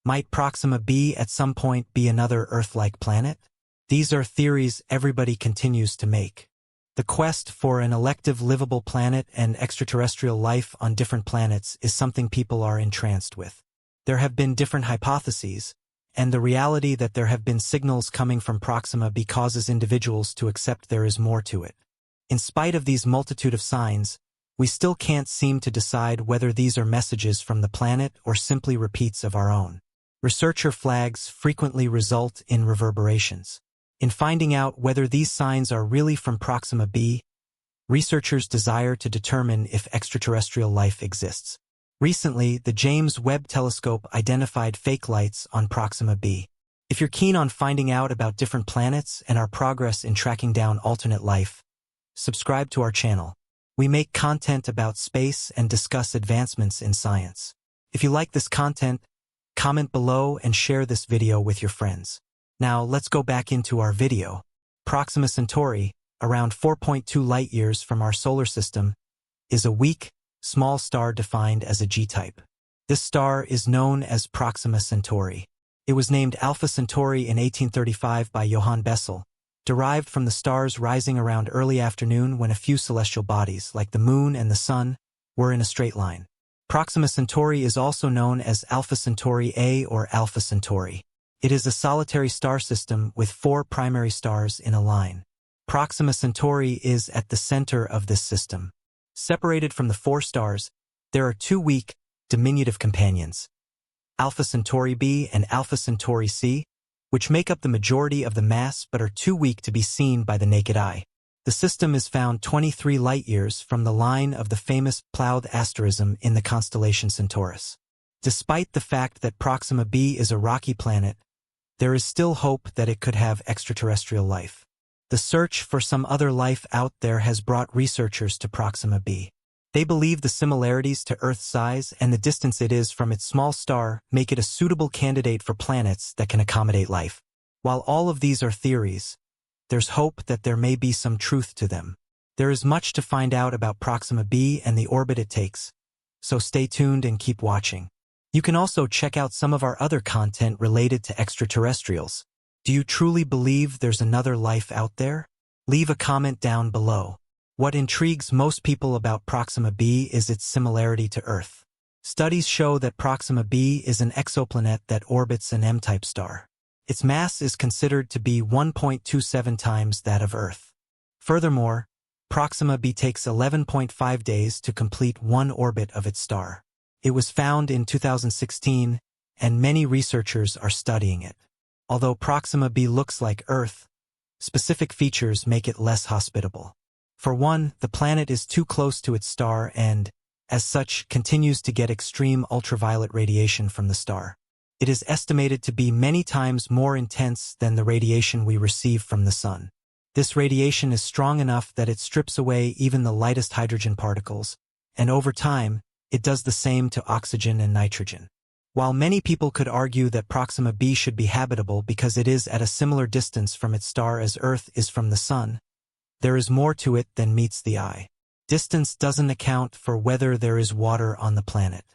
Might Proxima b at some point be another Earth-like planet? These are theories everybody continues to make. The quest for an elective livable planet and extraterrestrial life on different planets is something people are entranced with. There have been different hypotheses, and the reality that there have been signals coming from Proxima b causes individuals to accept there is more to it. In spite of these multitude of signs, we still can't seem to decide whether these are messages from the planet or simply repeats of our own. Researcher flags frequently result in reverberations. In finding out whether these signs are really from Proxima b, researchers desire to determine if extraterrestrial life exists. Recently, the James Webb Telescope identified fake lights on Proxima b. If you're keen on finding out about different planets and our progress in tracking down alternate life, subscribe to our channel. We make content about space and discuss advancements in science. If you like this content, comment below and share this video with your friends. Now let's go back into our video. Proxima Centauri, around 4.2 light-years from our solar system, is a weak, small star defined as a G-type. This star is known as Proxima Centauri. It was named Alpha Centauri in 1835 by Johann Bessel, derived from the stars rising around early afternoon when a few celestial bodies, like the Moon and the Sun, were in a straight line. Proxima Centauri is also known as Alpha Centauri A or Alpha Centauri. It is a solitary star system with 4 primary stars in a line. Proxima Centauri is at the center of this system. Separated from the 4 stars, there are 2 weak, diminutive companions, Alpha Centauri B and Alpha Centauri C, which make up the majority of the mass but are too weak to be seen by the naked eye. The system is found 23 light-years from the line of the famous Ploughed asterism in the constellation Centaurus. Despite the fact that Proxima b is a rocky planet, there is still hope that it could have extraterrestrial life. The search for some other life out there has brought researchers to Proxima b. They believe the similarities to Earth's size and the distance it is from its small star make it a suitable candidate for planets that can accommodate life. While all of these are theories, there's hope that there may be some truth to them. There is much to find out about Proxima b and the orbit it takes, so stay tuned and keep watching. You can also check out some of our other content related to extraterrestrials. Do you truly believe there's another life out there? Leave a comment down below. What intrigues most people about Proxima b is its similarity to Earth. Studies show that Proxima b is an exoplanet that orbits an M-type star. Its mass is considered to be 1.27 times that of Earth. Furthermore, Proxima b takes 11.5 days to complete one orbit of its star. It was found in 2016, and many researchers are studying it. Although Proxima b looks like Earth, specific features make it less hospitable. For one, the planet is too close to its star and, as such, continues to get extreme ultraviolet radiation from the star. It is estimated to be many times more intense than the radiation we receive from the Sun. This radiation is strong enough that it strips away even the lightest hydrogen particles, and over time, it does the same to oxygen and nitrogen. While many people could argue that Proxima b should be habitable because it is at a similar distance from its star as Earth is from the Sun, there is more to it than meets the eye. Distance doesn't account for whether there is water on the planet.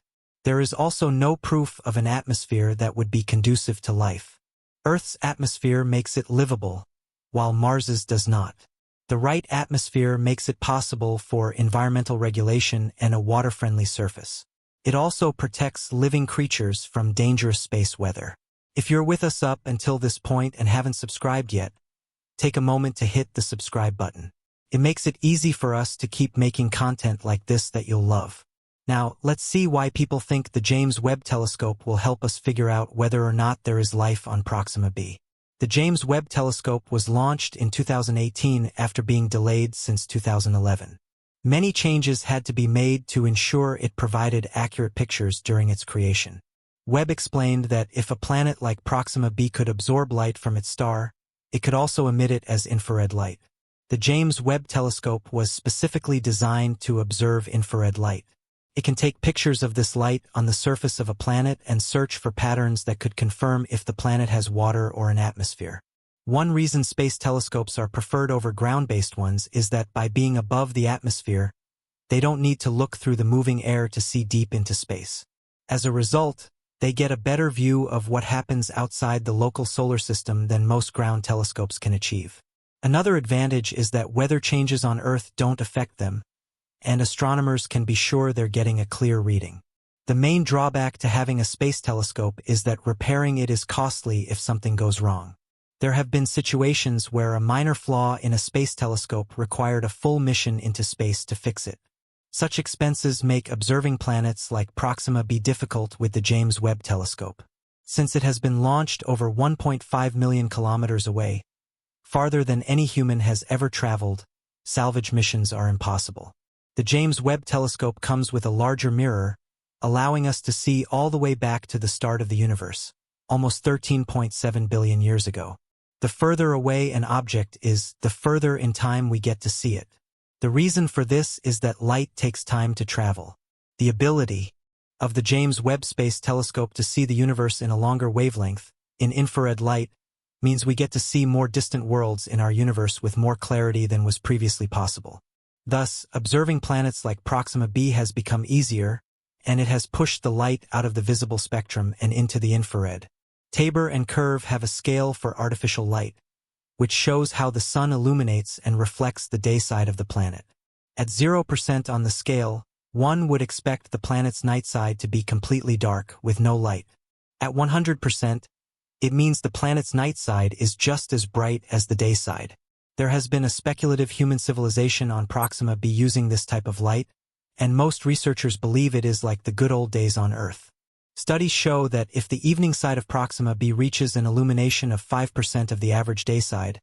There is also no proof of an atmosphere that would be conducive to life. Earth's atmosphere makes it livable, while Mars's does not. The right atmosphere makes it possible for environmental regulation and a water-friendly surface. It also protects living creatures from dangerous space weather. If you're with us up until this point and haven't subscribed yet, take a moment to hit the subscribe button. It makes it easy for us to keep making content like this that you'll love. Now, let's see why people think the James Webb Telescope will help us figure out whether or not there is life on Proxima b. The James Webb Telescope was launched in 2018 after being delayed since 2011. Many changes had to be made to ensure it provided accurate pictures during its creation. Webb explained that if a planet like Proxima b could absorb light from its star, it could also emit it as infrared light. The James Webb Telescope was specifically designed to observe infrared light. It can take pictures of this light on the surface of a planet and search for patterns that could confirm if the planet has water or an atmosphere. One reason space telescopes are preferred over ground-based ones is that by being above the atmosphere, they don't need to look through the moving air to see deep into space. As a result, They get a better view of what happens outside the local solar system than most ground telescopes can achieve. Another advantage is that weather changes on Earth don't affect them, and astronomers can be sure they're getting a clear reading. The main drawback to having a space telescope is that repairing it is costly if something goes wrong. There have been situations where a minor flaw in a space telescope required a full mission into space to fix it. Such expenses make observing planets like Proxima B difficult with the James Webb Telescope. Since it has been launched over 1.5 million kilometers away, farther than any human has ever traveled, salvage missions are impossible. The James Webb Telescope comes with a larger mirror, allowing us to see all the way back to the start of the universe, almost 13.7 billion years ago. The further away an object is, the further in time we get to see it. The reason for this is that light takes time to travel. The ability of the James Webb Space Telescope to see the universe in a longer wavelength, in infrared light, means we get to see more distant worlds in our universe with more clarity than was previously possible. Thus, observing planets like Proxima B has become easier, and it has pushed the light out of the visible spectrum and into the infrared. Tabor and Curve have a scale for artificial light, which shows how the sun illuminates and reflects the day side of the planet. At 0% on the scale, one would expect the planet's night side to be completely dark, with no light. At 100%, it means the planet's night side is just as bright as the day side. There has been a speculative human civilization on Proxima B using this type of light, and most researchers believe it is like the good old days on Earth. Studies show that if the evening side of Proxima B reaches an illumination of 5% of the average day side,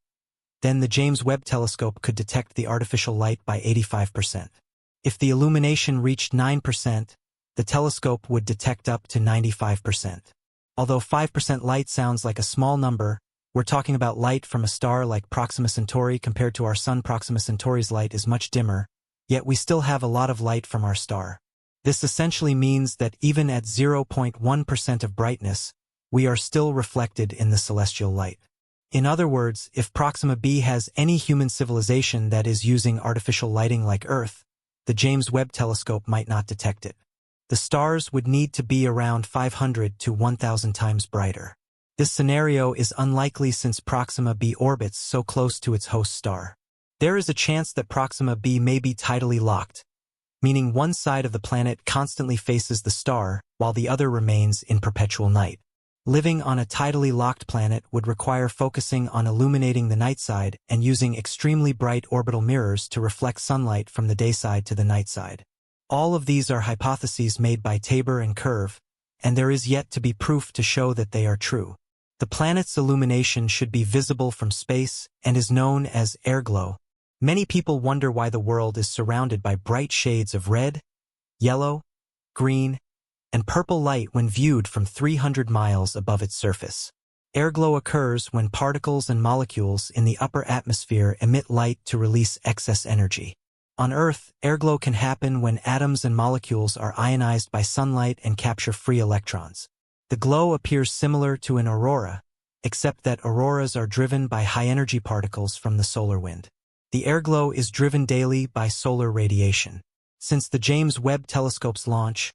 then the James Webb Telescope could detect the artificial light by 85%. If the illumination reached 9%, the telescope would detect up to 95%. Although 5% light sounds like a small number, we're talking about light from a star like Proxima Centauri compared to our sun. Proxima Centauri's light is much dimmer, yet we still have a lot of light from our star. This essentially means that even at 0.1% of brightness, we are still reflected in the celestial light. In other words, if Proxima B has any human civilization that is using artificial lighting like Earth, the James Webb Telescope might not detect it. The stars would need to be around 500 to 1,000 times brighter. This scenario is unlikely since Proxima B orbits so close to its host star. There is a chance that Proxima B may be tidally locked, meaning one side of the planet constantly faces the star, while the other remains in perpetual night. Living on a tidally locked planet would require focusing on illuminating the night side and using extremely bright orbital mirrors to reflect sunlight from the day side to the night side. All of these are hypotheses made by Tabor and Curve, and there is yet to be proof to show that they are true. The planet's illumination should be visible from space and is known as airglow. Many people wonder why the world is surrounded by bright shades of red, yellow, green, and purple light when viewed from 300 miles above its surface. Airglow occurs when particles and molecules in the upper atmosphere emit light to release excess energy. On Earth, airglow can happen when atoms and molecules are ionized by sunlight and capture free electrons. The glow appears similar to an aurora, except that auroras are driven by high-energy particles from the solar wind. The airglow is driven daily by solar radiation. Since the James Webb Telescope's launch,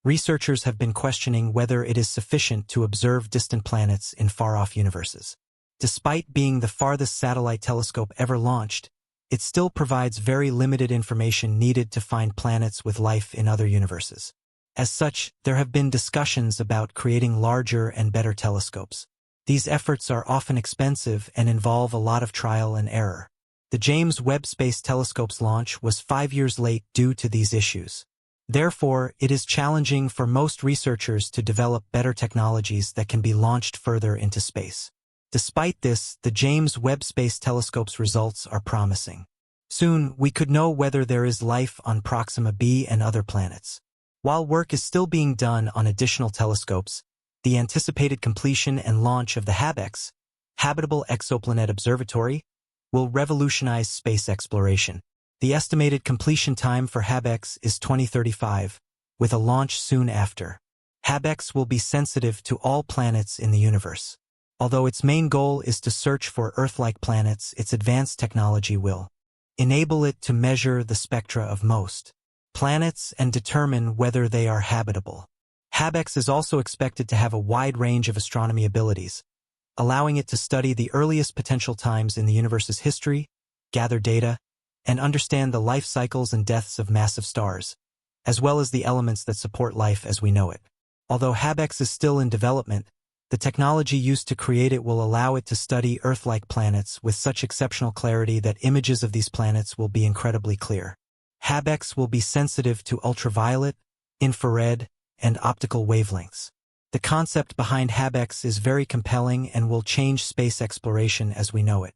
researchers have been questioning whether it is sufficient to observe distant planets in far-off universes. Despite being the farthest satellite telescope ever launched, it still provides very limited information needed to find planets with life in other universes. As such, there have been discussions about creating larger and better telescopes. These efforts are often expensive and involve a lot of trial and error. The James Webb Space Telescope's launch was 5 years late due to these issues. Therefore, it is challenging for most researchers to develop better technologies that can be launched further into space. Despite this, the James Webb Space Telescope's results are promising. Soon, we could know whether there is life on Proxima B and other planets. While work is still being done on additional telescopes, the anticipated completion and launch of the HABEX, Habitable Exoplanet Observatory, will revolutionize space exploration. The estimated completion time for HABEX is 2035, with a launch soon after. HABEX will be sensitive to all planets in the universe. Although its main goal is to search for Earth-like planets, its advanced technology will enable it to measure the spectra of most planets and determine whether they are habitable. Habx is also expected to have a wide range of astronomy abilities, allowing it to study the earliest potential times in the universe's history, gather data, and understand the life cycles and deaths of massive stars, as well as the elements that support life as we know it. Although Habx is still in development, the technology used to create it will allow it to study Earth-like planets with such exceptional clarity that images of these planets will be incredibly clear. Habx will be sensitive to ultraviolet, infrared, and optical wavelengths. The concept behind Habx is very compelling and will change space exploration as we know it.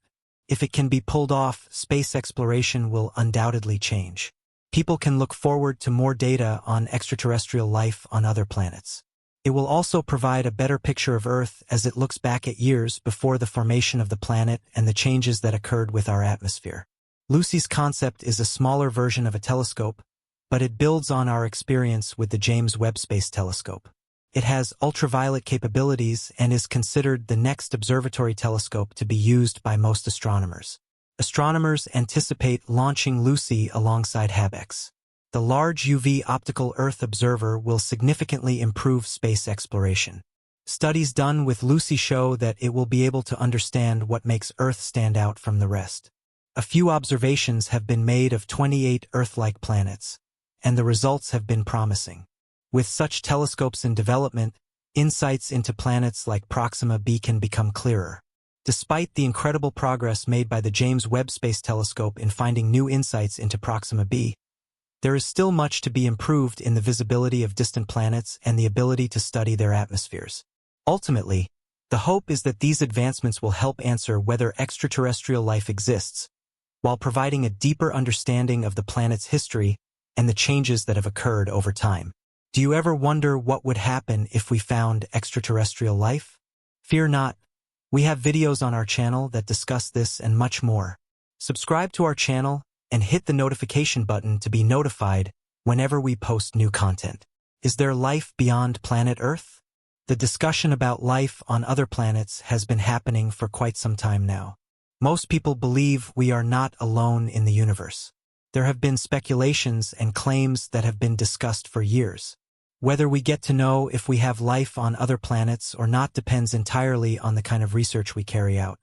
If it can be pulled off, space exploration will undoubtedly change. People can look forward to more data on extraterrestrial life on other planets. It will also provide a better picture of Earth as it looks back at years before the formation of the planet and the changes that occurred with our atmosphere. Lucy's concept is a smaller version of a telescope, but it builds on our experience with the James Webb Space Telescope. It has ultraviolet capabilities and is considered the next observatory telescope to be used by most astronomers. Astronomers anticipate launching Lucy alongside Habx. The large UV optical Earth observer will significantly improve space exploration. Studies done with Lucy show that it will be able to understand what makes Earth stand out from the rest. A few observations have been made of 28 Earth-like planets, and the results have been promising. With such telescopes in development, insights into planets like Proxima B can become clearer. Despite the incredible progress made by the James Webb Space Telescope in finding new insights into Proxima B, there is still much to be improved in the visibility of distant planets and the ability to study their atmospheres. Ultimately, the hope is that these advancements will help answer whether extraterrestrial life exists, while providing a deeper understanding of the planet's history and the changes that have occurred over time. Do you ever wonder what would happen if we found extraterrestrial life? Fear not. We have videos on our channel that discuss this and much more. Subscribe to our channel and hit the notification button to be notified whenever we post new content. Is there life beyond planet Earth? The discussion about life on other planets has been happening for quite some time now. Most people believe we are not alone in the universe. There have been speculations and claims that have been discussed for years. Whether we get to know if we have life on other planets or not depends entirely on the kind of research we carry out.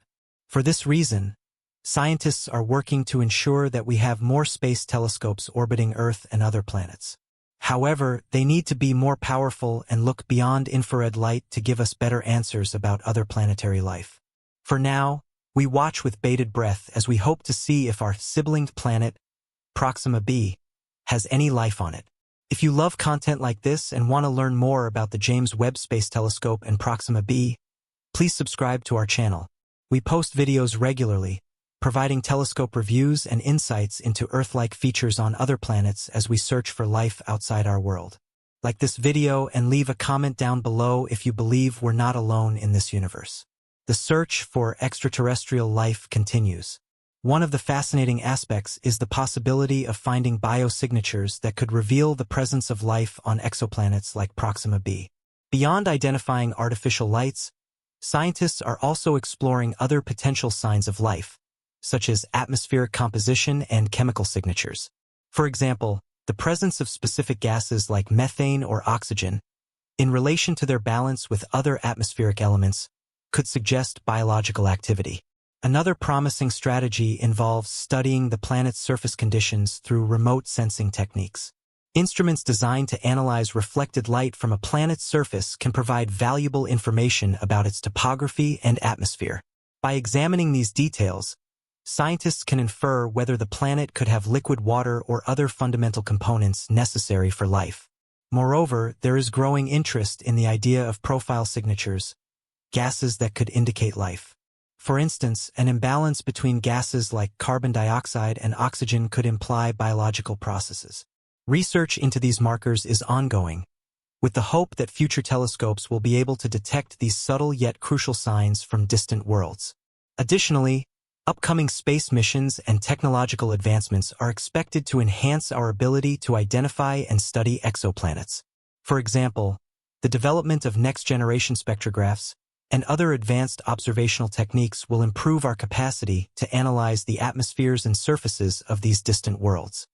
For this reason, scientists are working to ensure that we have more space telescopes orbiting Earth and other planets. However, they need to be more powerful and look beyond infrared light to give us better answers about other planetary life. For now, we watch with bated breath as we hope to see if our sibling planet, Proxima B, has any life on it. If you love content like this and want to learn more about the James Webb Space Telescope and Proxima B, please subscribe to our channel. We post videos regularly, providing telescope reviews and insights into Earth-like features on other planets as we search for life outside our world. Like this video and leave a comment down below if you believe we're not alone in this universe. The search for extraterrestrial life continues. One of the fascinating aspects is the possibility of finding biosignatures that could reveal the presence of life on exoplanets like Proxima B. Beyond identifying artificial lights, scientists are also exploring other potential signs of life, such as atmospheric composition and chemical signatures. For example, the presence of specific gases like methane or oxygen, in relation to their balance with other atmospheric elements, could suggest biological activity. Another promising strategy involves studying the planet's surface conditions through remote sensing techniques. Instruments designed to analyze reflected light from a planet's surface can provide valuable information about its topography and atmosphere. By examining these details, scientists can infer whether the planet could have liquid water or other fundamental components necessary for life. Moreover, there is growing interest in the idea of profile signatures, gases that could indicate life. For instance, an imbalance between gases like carbon dioxide and oxygen could imply biological processes. Research into these markers is ongoing, with the hope that future telescopes will be able to detect these subtle yet crucial signs from distant worlds. Additionally, upcoming space missions and technological advancements are expected to enhance our ability to identify and study exoplanets. For example, the development of next-generation spectrographs and other advanced observational techniques will improve our capacity to analyze the atmospheres and surfaces of these distant worlds.